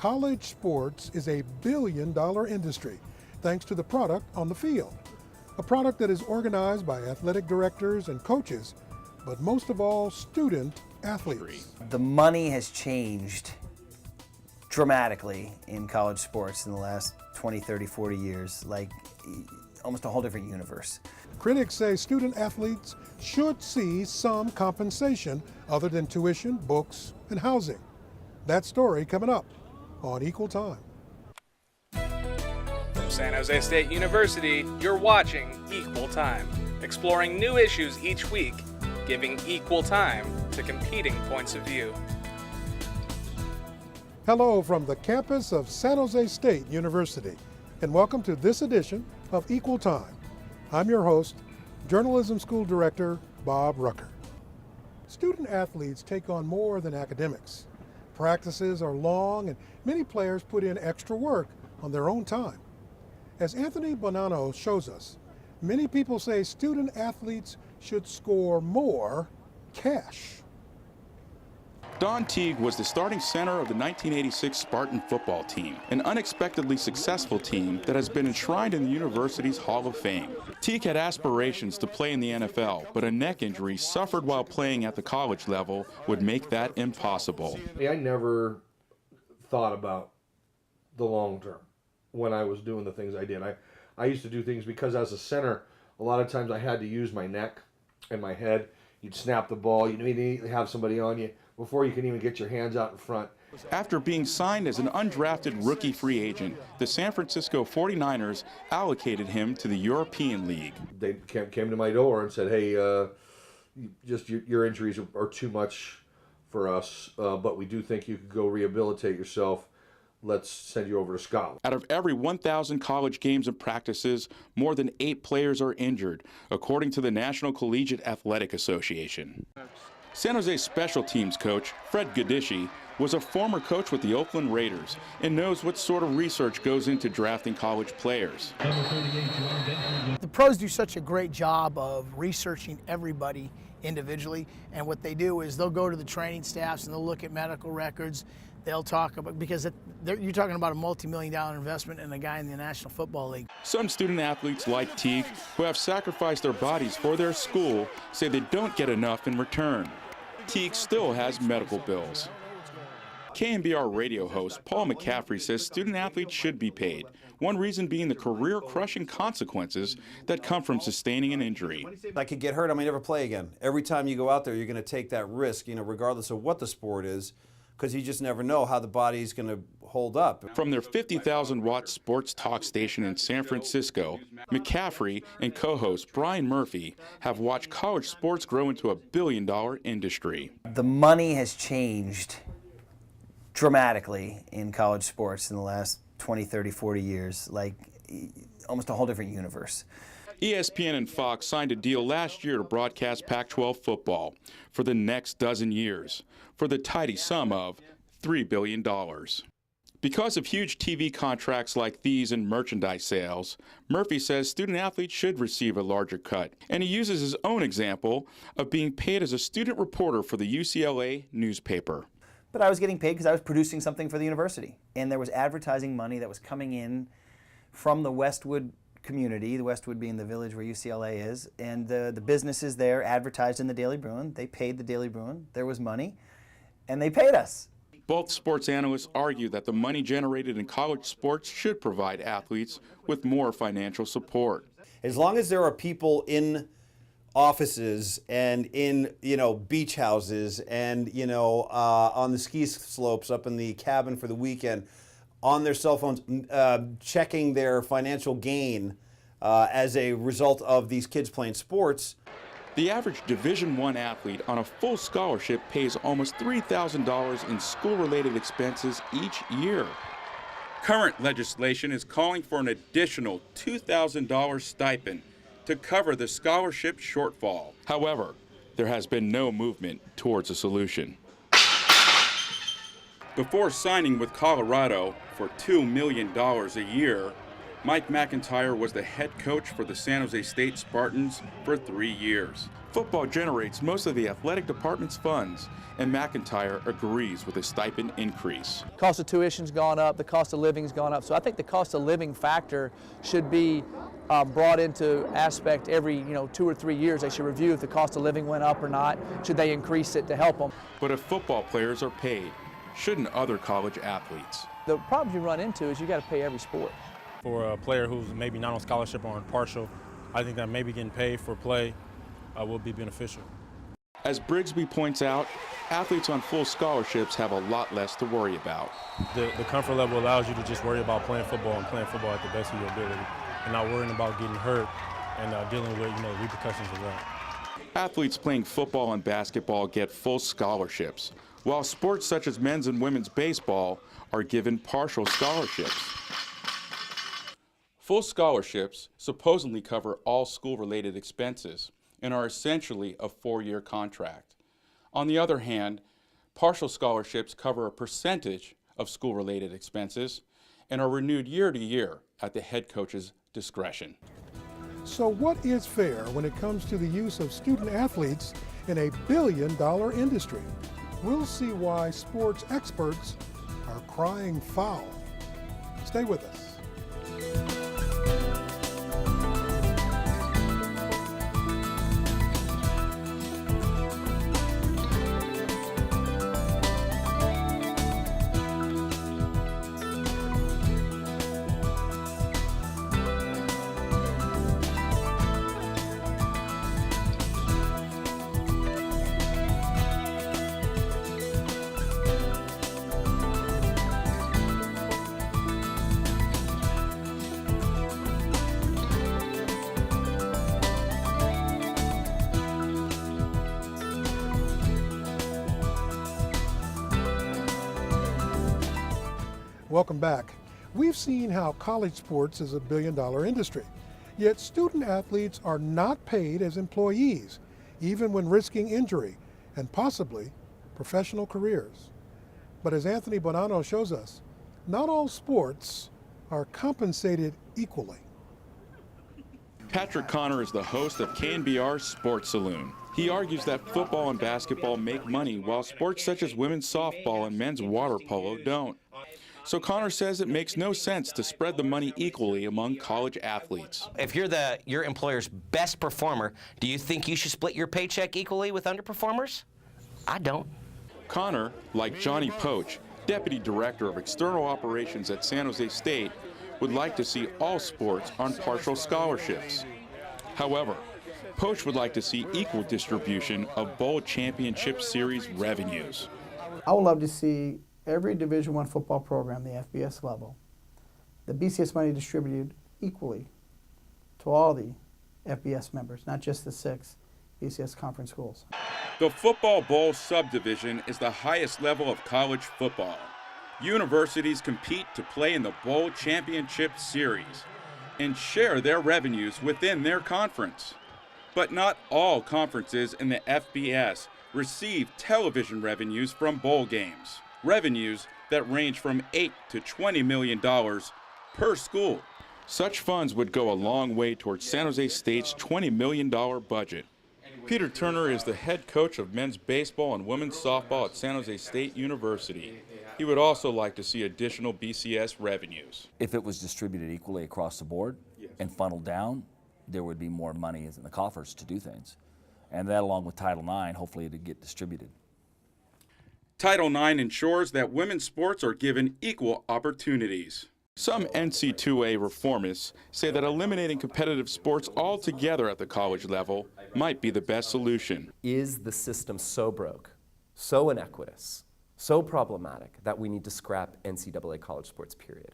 college sports is a billion-dollar industry thanks to the product on the field. A product that is organized by athletic directors and coaches, but most of all, student athletes. The money has changed dramatically in college sports in the last 20, 30, 40 years, like almost a whole different universe. Critics say student athletes should see some compensation other than tuition, books, and housing. That story coming up on Equal Time. From San Jose State University, you're watching Equal Time, exploring new issues each week, giving equal time to competing points of view. Hello from the campus of San Jose State University, and welcome to this edition of Equal Time. I'm your host, Journalism School Director Bob Rucker. Student athletes take on more than academics. Practices are long and many players put in extra work on their own time. As Anthony Bonanno shows us, many people say student athletes should score more cash. Don Teague was the starting center of the 1986 Spartan football team, an unexpectedly successful team that has been enshrined in the university's Hall of Fame. Teague had aspirations to play in the NFL, but a neck injury suffered while playing at the college level would make that impossible. I never thought about the long term when I was doing the things I did. I used to do things because as a center, a lot of times I had to use my neck and my head. You'd snap the ball, you'd immediately have somebody on you before you can even get your hands out in front. After being signed as an undrafted rookie free agent, the San Francisco 49ers allocated him to the European League. They came to my door and said, hey, just your injuries are too much for us, but we do think you could go rehabilitate yourself. Let's send you over to Scotland. Out of every 1,000 college games and practices, more than 8 players are injured, according to the National Collegiate Athletic Association. San Jose special teams coach Fred Goodishi was a former coach with the Oakland Raiders and knows what sort of research goes into drafting college players. The pros do such a great job of researching everybody individually, and what they do is they'll go to the training staffs and they'll look at medical records. They'll talk about, because you're talking about a multi-million-dollar investment in a guy in the National Football League. Some student athletes like Teague, who have sacrificed their bodies for their school, say they don't get enough in return. Teague still has medical bills. KNBR radio host Paul McCaffrey says student athletes should be paid, one reason being the career-crushing consequences that come from sustaining an injury. I could get hurt, I may never play again. Every time you go out there, you're going to take that risk, regardless of what the sport is, because you just never know how the body's going to hold up. From their 50,000-watt sports talk station in San Francisco, McCaffrey and co-host Brian Murphy have watched college sports grow into a billion-dollar industry. The money has changed dramatically in college sports in the last 20, 30, 40 years, like almost a whole different universe. ESPN and Fox signed a deal last year to broadcast Pac-12 football for the next dozen years, for the tidy sum of $3 billion. Because of huge TV contracts like these and merchandise sales, Murphy says student athletes should receive a larger cut, and he uses his own example of being paid as a student reporter for the UCLA newspaper. But I was getting paid because I was producing something for the university, and there was advertising money that was coming in from the Westwood community, the Westwood being the village where UCLA is, and the businesses there advertised in the Daily Bruin. They paid the Daily Bruin. There was money, and they paid us. Both sports analysts argue that the money generated in college sports should provide athletes with more financial support. As long as there are people in offices and in beach houses and on the ski slopes up in the cabin for the weekend, on their cell phones, checking their financial gain as a result of these kids playing sports. The average Division I athlete on a full scholarship pays almost $3,000 in school-related expenses each year. Current legislation is calling for an additional $2,000 stipend to cover the scholarship shortfall. However, there has been no movement towards a solution. Before signing with Colorado for $2 million a year, Mike McIntyre was the head coach for the San Jose State Spartans for 3 years. Football generates most of the athletic department's funds, and McIntyre agrees with a stipend increase. Cost of tuition's gone up, the cost of living's gone up, so I think the cost of living factor should be brought into aspect every 2 or 3 years. They should review if the cost of living went up or not. Should they increase it to help them? But if football players are paid, shouldn't other college athletes? The problem you run into is you got to pay every sport. For a player who's maybe not on scholarship or on partial, I think that maybe getting paid for play will be beneficial. As Brigsby points out, athletes on full scholarships have a lot less to worry about. The comfort level allows you to just worry about playing football and playing football at the best of your ability, and not worrying about getting hurt and dealing with repercussions of that. Athletes playing football and basketball get full scholarships, while sports such as men's and women's baseball are given partial scholarships. Full scholarships supposedly cover all school-related expenses and are essentially a 4-year contract. On the other hand, partial scholarships cover a percentage of school-related expenses and are renewed year to year at the head coach's discretion. So what is fair when it comes to the use of student athletes in a billion-dollar industry? We'll see why sports experts are crying foul. Stay with us. Welcome back. We've seen how college sports is a billion-dollar industry, yet student athletes are not paid as employees, even when risking injury and possibly professional careers. But as Anthony Bonanno shows us, not all sports are compensated equally. Patrick Connor is the host of KNBR's Sports Saloon. He argues that football and basketball make money while sports such as women's softball and men's water polo don't. So Connor says it makes no sense to spread the money equally among college athletes. If you're your employer's best performer, do you think you should split your paycheck equally with underperformers? I don't. Connor, like Johnny Poach, Deputy Director of External Operations at San Jose State, would like to see all sports on partial scholarships. However, Poach would like to see equal distribution of Bowl Championship Series revenues. I would love to see every Division I football program, the FBS level, the BCS money distributed equally to all the FBS members, not just the 6 BCS conference schools. The Football Bowl subdivision is the highest level of college football. Universities compete to play in the Bowl Championship Series and share their revenues within their conference. But not all conferences in the FBS receive television revenues from bowl games. Revenues that range from $8 to $20 million per school. Such funds would go a long way towards San Jose State's $20 million budget. Peter Turner is the head coach of men's baseball and women's softball at San Jose State University. He would also like to see additional BCS revenues. If it was distributed equally across the board and funneled down, there would be more money in the coffers to do things. And that, along with Title IX, hopefully it would get distributed. Title IX ensures that women's sports are given equal opportunities. Some NCAA reformists say that eliminating competitive sports altogether at the college level might be the best solution. Is the system so broke, so inequitous, so problematic that we need to scrap NCAA college sports, period,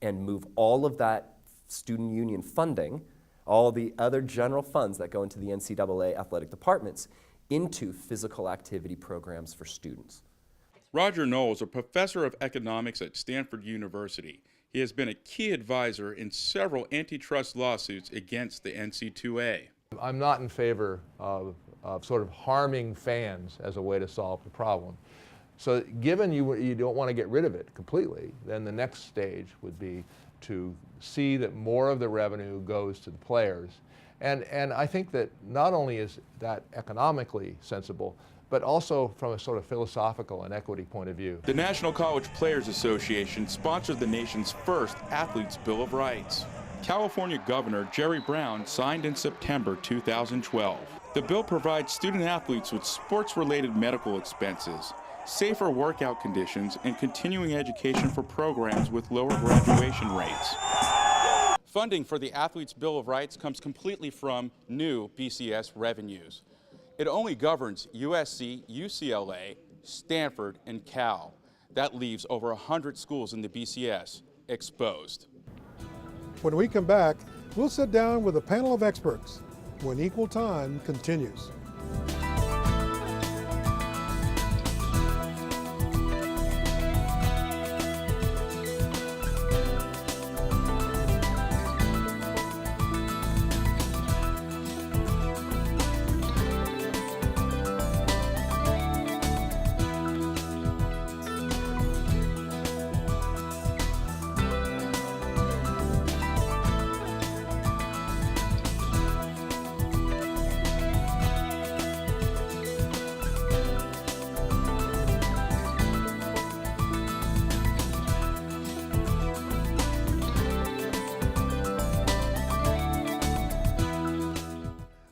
and move all of that student union funding, all the other general funds that go into the NCAA athletic departments, into physical activity programs for students? Roger Knowles, a professor of economics at Stanford University. He has been a key advisor in several antitrust lawsuits against the NCAA. I'm not in favor of sort of harming fans as a way to solve the problem. So given you don't want to get rid of it completely, then the next stage would be to see that more of the revenue goes to the players And I think that not only is that economically sensible, but also from a sort of philosophical and equity point of view. The National College Players Association sponsored the nation's first Athletes' Bill of Rights. California Governor Jerry Brown signed in September 2012. The bill provides student athletes with sports-related medical expenses, safer workout conditions, and continuing education for programs with lower graduation rates. Funding for the Athletes' Bill of Rights comes completely from new BCS revenues. It only governs USC, UCLA, Stanford, and Cal. That leaves over 100 schools in the BCS exposed. When we come back, we'll sit down with a panel of experts when Equal Time continues.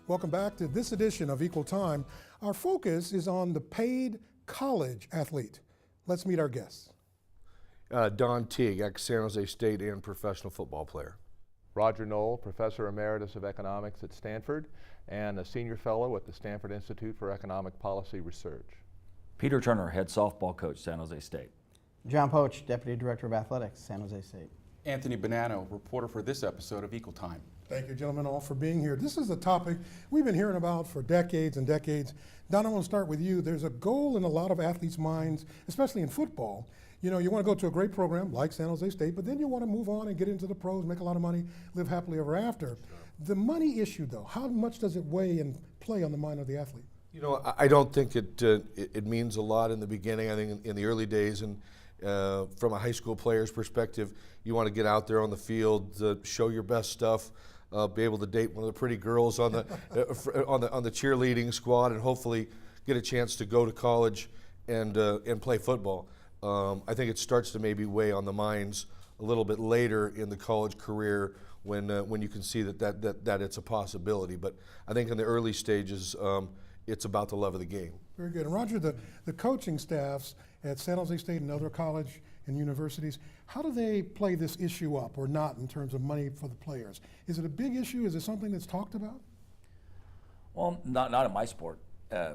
Welcome back to this edition of Equal Time. Our focus is on the paid college athlete. Let's meet our guests. Don Teague, ex-San Jose State and professional football player. Roger Knoll, Professor Emeritus of Economics at Stanford and a Senior Fellow at the Stanford Institute for Economic Policy Research. Peter Turner, head softball coach, San Jose State. John Poach, Deputy Director of Athletics, San Jose State. Anthony Bonanno, reporter for this episode of Equal Time. Thank you, gentlemen, all for being here. This is a topic we've been hearing about for decades and decades. Don, I want to start with you. There's a goal in a lot of athletes' minds, especially in football. You know, you want to go to a great program like San Jose State, but then you want to move on and get into the pros, make a lot of money, live happily ever after. The money issue, though, how much does it weigh and play on the mind of the athlete? You know, I don't think it means a lot in the beginning. I think in the early days, and from a high school player's perspective, you want to get out there on the field, show your best stuff. Be able to date one of the pretty girls on the on the cheerleading squad, and hopefully get a chance to go to college and play football. I think it starts to maybe weigh on the minds a little bit later in the college career when you can see that it's a possibility. But I think in the early stages, it's about the love of the game. Very good. And Roger, the coaching staffs at San Jose State and other college and universities, how do they play this issue up or not in terms of money for the players? Is it a big issue? Is it something that's talked about? Well, not in my sport,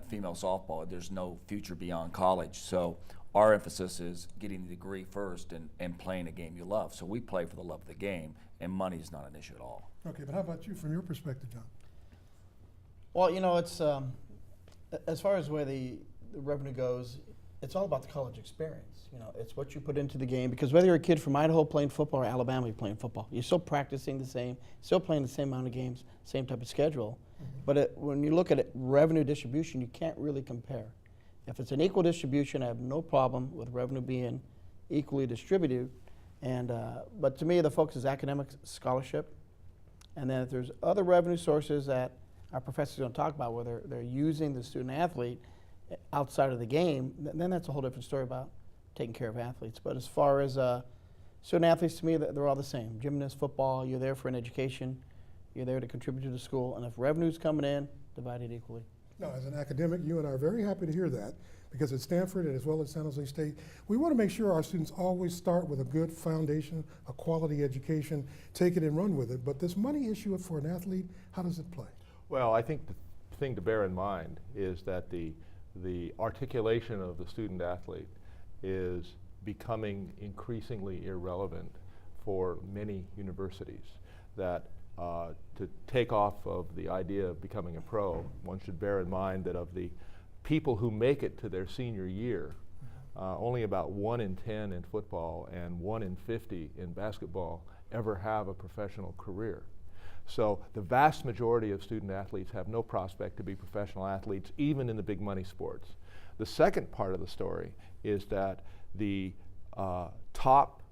female softball. There's no future beyond college. So our emphasis is getting the degree first and playing a game you love. So we play for the love of the game, and money is not an issue at all. Okay, but how about you from your perspective, John? Well, you know, it's as far as where the revenue goes, it's all about the college experience. You know, it's what you put into the game, because whether you're a kid from Idaho playing football or Alabama playing football, you're still practicing the same, still playing the same amount of games, same type of schedule. Mm-hmm. But when you look at revenue distribution, you can't really compare. If it's an equal distribution, I have no problem with revenue being equally distributed. And but to me, the focus is academic scholarship. And then if there's other revenue sources that our professors are going to talk about, where they're using the student athlete outside of the game, then that's a whole different story about taking care of athletes. But as far as student athletes, to me, they're all the same. Gymnast, football, you're there for an education. You're there to contribute to the school. And if revenue's coming in, divide it equally. No, as an academic, you and I are very happy to hear that, because at Stanford and as well as San Jose State, we want to make sure our students always start with a good foundation, a quality education, take it and run with it. But this money issue for an athlete, how does it play? Well, I think the thing to bear in mind is that the articulation of the student athlete is becoming increasingly irrelevant for many universities. That to take off of the idea of becoming a pro, one should bear in mind that of the people who make it to their senior year, only about 1 in 10 in football and 1 in 50 in basketball ever have a professional career. So the vast majority of student athletes have no prospect to be professional athletes, even in the big money sports. The second part of the story is that the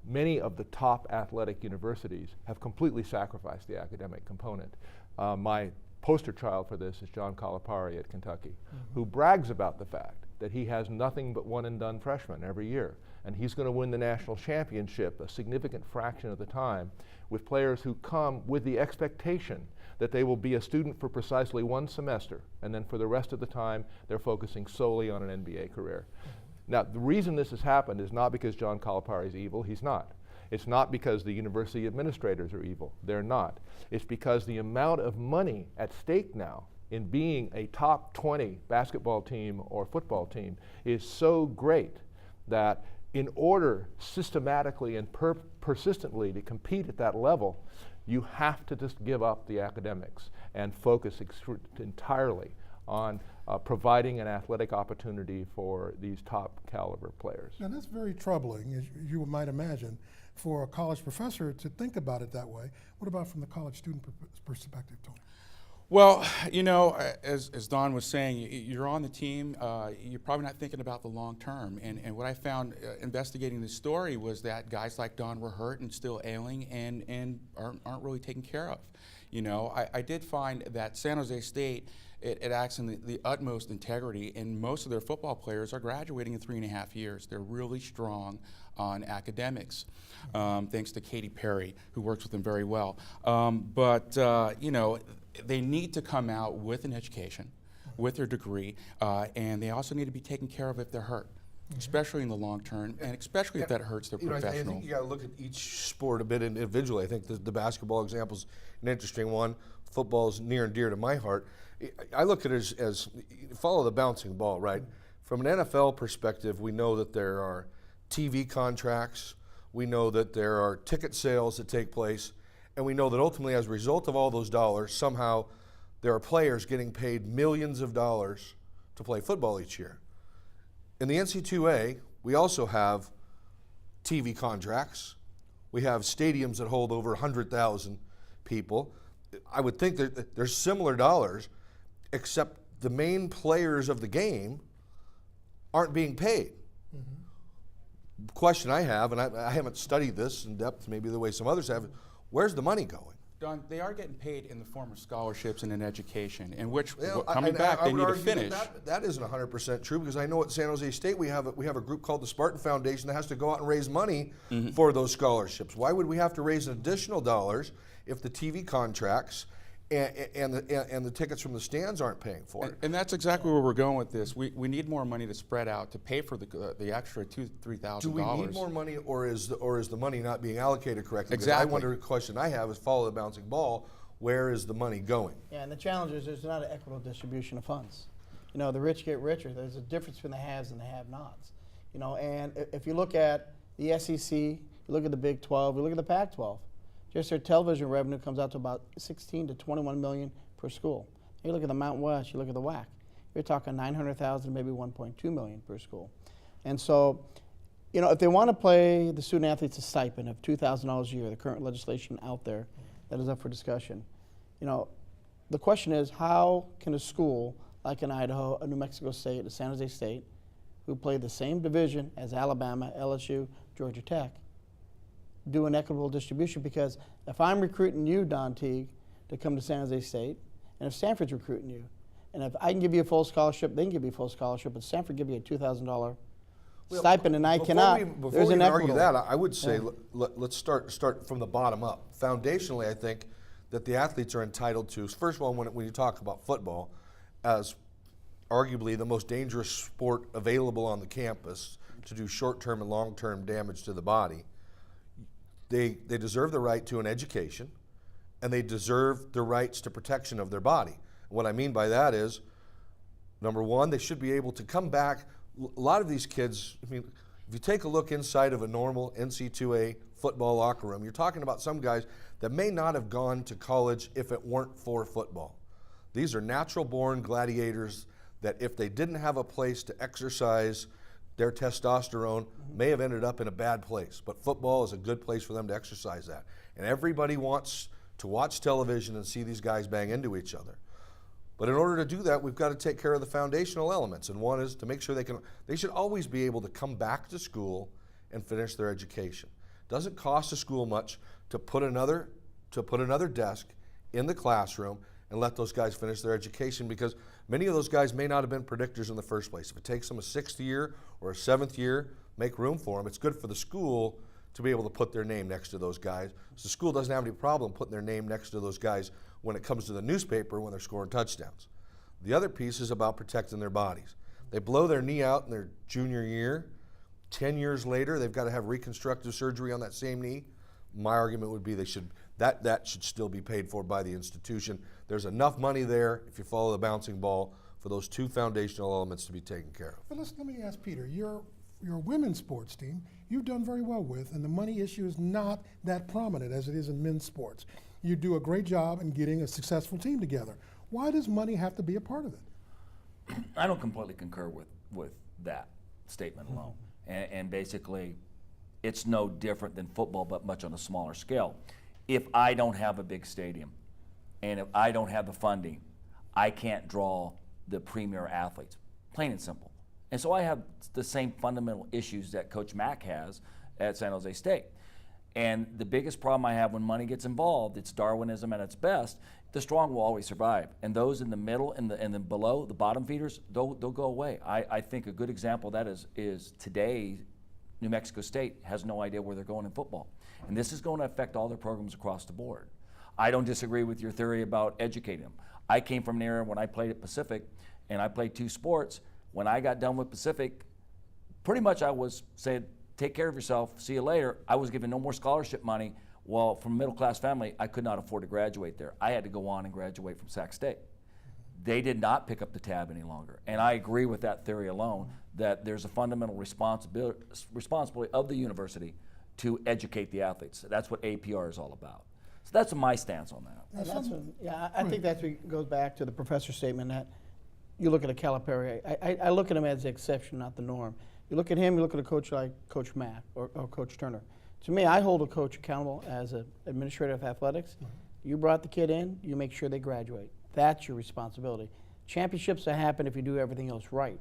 many of the top athletic universities have completely sacrificed the academic component. My poster child for this is John Calipari at Kentucky, who brags about the fact that he has nothing but one-and-done freshmen every year. And he's going to win the national championship a significant fraction of the time with players who come with the expectation that they will be a student for precisely one semester, and then for the rest of the time they're focusing solely on an NBA career. Now, the reason this has happened is not because John Calipari is evil. He's not. It's not because the university administrators are evil. They're not. It's because the amount of money at stake now in being a top 20 basketball team or football team is so great that in order systematically and persistently to compete at that level, you have to just give up the academics and focus entirely on providing an athletic opportunity for these top caliber players. Now that's very troubling, as you might imagine, for a college professor to think about it that way. What about from the college student perspective, Tony? Well, you know, as Don was saying, you're on the team, you're probably not thinking about the long term. And what I found investigating this story was that guys like Don were hurt and still ailing and aren't really taken care of. You know, I did find that San Jose State, it acts in the utmost integrity, and most of their football players are graduating in 3.5 years. They're really strong on academics, thanks to Katy Perry, who works with them very well. You know, they need to come out with an education, with their degree, and they also need to be taken care of if they're hurt, especially in the long term, and especially if that hurts their professional. I think you got to look at each sport a bit individually. I think the basketball example is an interesting one. Football is near and dear to my heart. I look at it as follow the bouncing ball, right? From an NFL perspective, we know that there are TV contracts, we know that there are ticket sales that take place, and we know that ultimately as a result of all those dollars, somehow there are players getting paid millions of dollars to play football each year. In the NCAA, we also have TV contracts. We have stadiums that hold over 100,000 people. I would think that there's similar dollars, except the main players of the game aren't being paid. The question I have, and I haven't studied this in depth maybe the way some others have, where's the money going? Don, they are getting paid in the form of scholarships and an education, in which, coming back, they need to finish. That isn't 100% true, because I know at San Jose State we have a group called the Spartan Foundation that has to go out and raise money for those scholarships. Why would we have to raise additional dollars if the TV contracts and the tickets from the stands aren't paying for it? And that's exactly where we're going with this. We need more money to spread out to pay for the extra $2,000-3,000. Do we need more money, or is the money not being allocated correctly? Exactly. I wonder, the question I have is, follow the bouncing ball. Where is the money going? Yeah, and the challenge is there's not an equitable distribution of funds. You know, the rich get richer. There's a difference between the haves and the have-nots. You know, and if you look at the SEC, you look at the Big 12, you look at the Pac-12. Just their television revenue comes out to about $16 to $21 million per school. You look at the Mountain West, you look at the WAC, you're talking $900,000, maybe $1.2 million per school. And so, you know, if they want to pay the student athletes a stipend of $2,000 a year, the current legislation out there that is up for discussion, you know, the question is, how can a school like in Idaho, a New Mexico State, a San Jose State, who play the same division as Alabama, LSU, Georgia Tech, do an equitable distribution? Because if I'm recruiting you, Don Teague, to come to San Jose State, and if Stanford's recruiting you, and if I can give you a full scholarship, they can give you a full scholarship, but Stanford give you a $2,000 stipend, and I cannot. Before we argue that, I would say let's start from the bottom up. Foundationally, I think that the athletes are entitled to, first of all, when you talk about football, as arguably the most dangerous sport available on the campus to do short-term and long-term damage to the body, they deserve the right to an education, and they deserve the rights to protection of their body. What I mean by that is, number one, they should be able to come back. A lot of these kids, I mean, if you take a look inside of a normal NCAA football locker room, you're talking about some guys that may not have gone to college if it weren't for football. These are natural-born gladiators that if they didn't have a place to exercise their testosterone, may have ended up in a bad place. But football is a good place for them to exercise that. And everybody wants to watch television and see these guys bang into each other. But in order to do that, we've got to take care of the foundational elements. And one is to make sure they should always be able to come back to school and finish their education. It doesn't cost a school much to put another desk in the classroom and let those guys finish their education, because many of those guys may not have been predictors in the first place. If it takes them a 6th year or a 7th year, make room for them. It's good for the school to be able to put their name next to those guys. So the school doesn't have any problem putting their name next to those guys when it comes to the newspaper when they're scoring touchdowns. The other piece is about protecting their bodies. They blow their knee out in their junior year. 10 years later, they've got to have reconstructive surgery on that same knee. My argument would be that should still be paid for by the institution. There's enough money there, if you follow the bouncing ball, for those 2 foundational elements to be taken care of. But let me ask Peter, your women's sports team, you've done very well with, and the money issue is not that prominent as it is in men's sports. You do a great job in getting a successful team together. Why does money have to be a part of it? I don't completely concur with that statement alone. And basically, it's no different than football, but much on a smaller scale. If I don't have a big stadium, and if I don't have the funding, I can't draw the premier athletes, plain and simple. And so I have the same fundamental issues that Coach Mack has at San Jose State. And the biggest problem I have when money gets involved, it's Darwinism at its best. The strong will always survive, and those in the middle and the below, the bottom feeders, they'll go away. I think a good example of that is today, New Mexico State has no idea where they're going in football, and this is going to affect all their programs across the board. I don't disagree with your theory about educating them. I came from an era when I played at Pacific, and I played 2 sports. When I got done with Pacific, pretty much I was saying, take care of yourself, see you later. I was given no more scholarship money. Well, from a middle-class family, I could not afford to graduate there. I had to go on and graduate from Sac State. They did not pick up the tab any longer. And I agree with that theory alone, that there's a fundamental responsibility of the university to educate the athletes. That's what APR is all about. So that's my stance on that. I think that goes back to the professor's statement that you look at a Calipari. I look at him as the exception, not the norm. You look at him, you look at a coach like Coach Mack or Coach Turner. To me, I hold a coach accountable as an administrator of athletics. You brought the kid in, you make sure they graduate. That's your responsibility. Championships that happen if you do everything else right.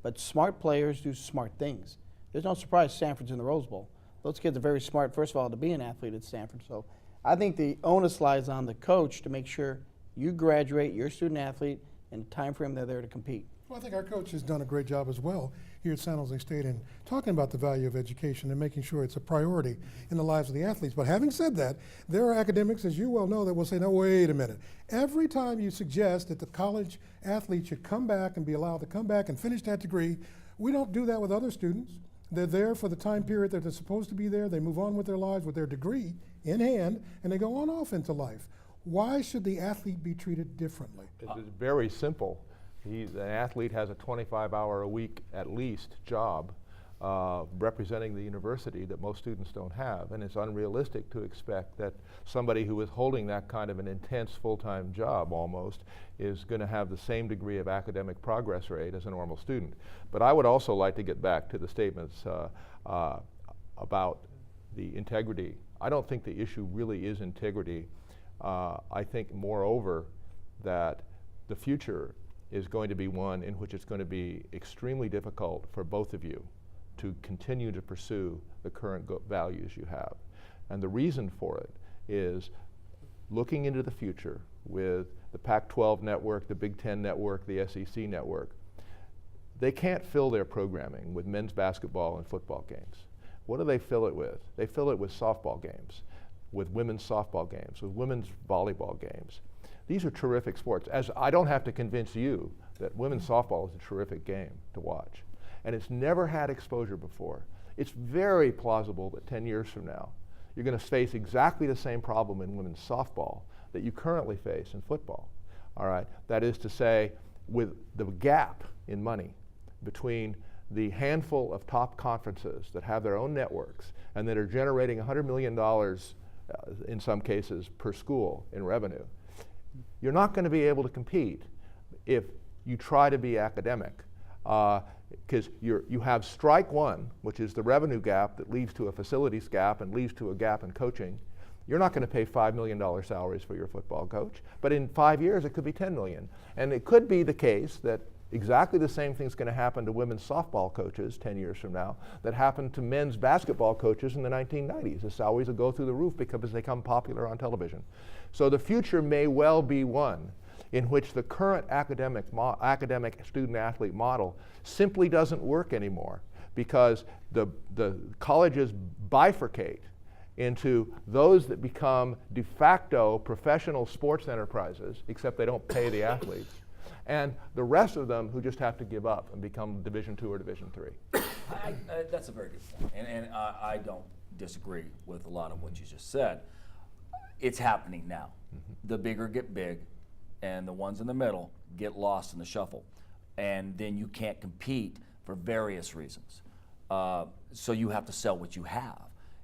But smart players do smart things. There's no surprise Stanford's in the Rose Bowl. Those kids are very smart, first of all, to be an athlete at Stanford. So I think the onus lies on the coach to make sure you graduate, you're a student athlete, in the time frame they're there to compete. Well, I think our coach has done a great job as well here at San Jose State in talking about the value of education and making sure it's a priority in the lives of the athletes. But having said that, there are academics, as you well know, that will say, no, wait a minute. Every time you suggest that the college athlete should come back and be allowed to come back and finish that degree, we don't do that with other students. They're there for the time period that they're supposed to be there. They move on with their lives with their degree in hand, and they go on off into life. Why should the athlete be treated differently? It's very simple. An athlete has a 25-hour-a-week at least job representing the university that most students don't have, and it's unrealistic to expect that somebody who is holding that kind of an intense full-time job almost is going to have the same degree of academic progress rate as a normal student. But I would also like to get back to the statements about the integrity. I don't think the issue really is integrity. I think, moreover, that the future is going to be one in which it's going to be extremely difficult for both of you to continue to pursue the current values you have. And the reason for it is looking into the future with the Pac-12 network, the Big Ten network, the SEC network. They can't fill their programming with men's basketball and football games. What do they fill it with? They fill it with softball games, with women's softball games, with women's volleyball games. These are terrific sports. As I don't have to convince you that women's softball is a terrific game to watch. And it's never had exposure before. It's very plausible that 10 years from now, you're going to face exactly the same problem in women's softball that you currently face in football. All right? That is to say, with the gap in money between the handful of top conferences that have their own networks and that are generating $100 million in some cases per school in revenue, you're not going to be able to compete if you try to be academic, because you have strike one, which is the revenue gap that leads to a facilities gap and leads to a gap in coaching. You're not going to pay $5 million salaries for your football coach, but in 5 years it could be $10 million. And it could be the case that exactly the same thing's going to happen to women's softball coaches 10 years from now that happened to men's basketball coaches in the 1990s. The salaries will go through the roof because they become popular on television. So the future may well be one in which the current academic student-athlete model simply doesn't work anymore, because the colleges bifurcate into those that become de facto professional sports enterprises, except they don't pay the athletes, and the rest of them who just have to give up and become Division II or Division III. That's a very good point, and I don't disagree with a lot of what you just said. It's happening now. The bigger get big, and the ones in the middle get lost in the shuffle, and then you can't compete for various reasons. So you have to sell what you have.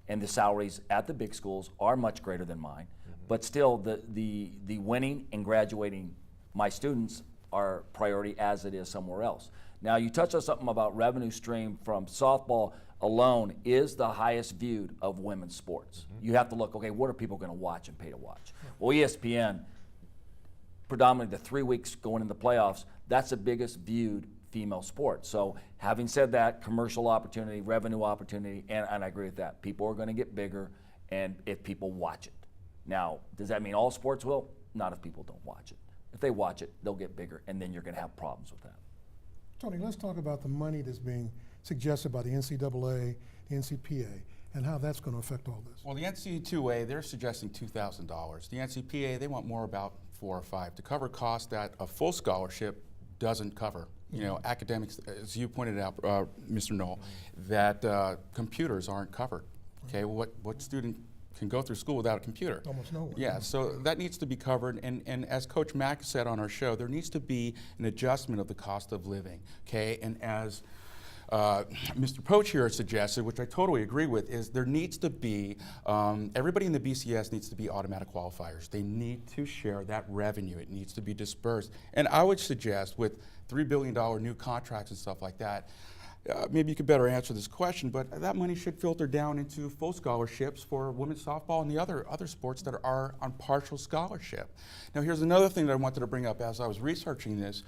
And the salaries at the big schools are much greater than mine, but still the winning and graduating my students are priority as it is somewhere else. Now you touched on something about revenue stream from softball alone is the highest viewed of women's sports. You have to look, okay, what are people going to watch and pay to watch? Well, ESPN, predominantly the 3 weeks going into the playoffs, that's the biggest viewed female sport. So having said that, commercial opportunity, revenue opportunity, and I agree with that. People are going to get bigger, and if people watch it. Now, does that mean all sports will? Not if people don't watch it. If they watch it, they'll get bigger, and then you're going to have problems with that. Tony, let's talk about the money that's being suggested by the NCAA, the NCAA, and how that's going to affect all this. Well, the NCAA, they're suggesting $2,000. The NCAA, they want more, about $4 or $5 to cover costs that a full scholarship doesn't cover. You know, academics, as you pointed out, Mr. Knoll, that computers aren't covered. Okay, what student can go through school without a computer? Almost no one. Yeah, so that needs to be covered, and as Coach Mack said on our show, there needs to be an adjustment of the cost of living, okay? And as Mr. Poach here suggested, which I totally agree with, is there needs to be, everybody in the BCS needs to be automatic qualifiers. They need to share that revenue. It needs to be dispersed. And I would suggest with $3 billion new contracts and stuff like that, maybe you could better answer this question, but that money should filter down into full scholarships for women's softball and the other sports that are on partial scholarship. Now here's another thing that I wanted to bring up as I was researching this.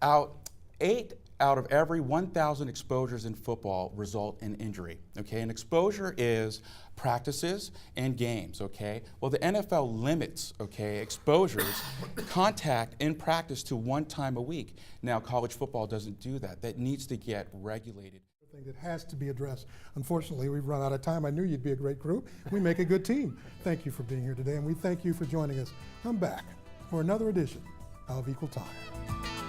8 out of every 1,000 exposures in football result in injury, okay? And exposure is practices and games, okay? Well, the NFL limits, okay, exposures, contact in practice to 1 time a week. Now, college football doesn't do that. That needs to get regulated. Thing that has to be addressed. Unfortunately, we've run out of time. I knew you'd be a great group. We make a good team. Thank you for being here today, and we thank you for joining us. Come back for another edition of Equal Time.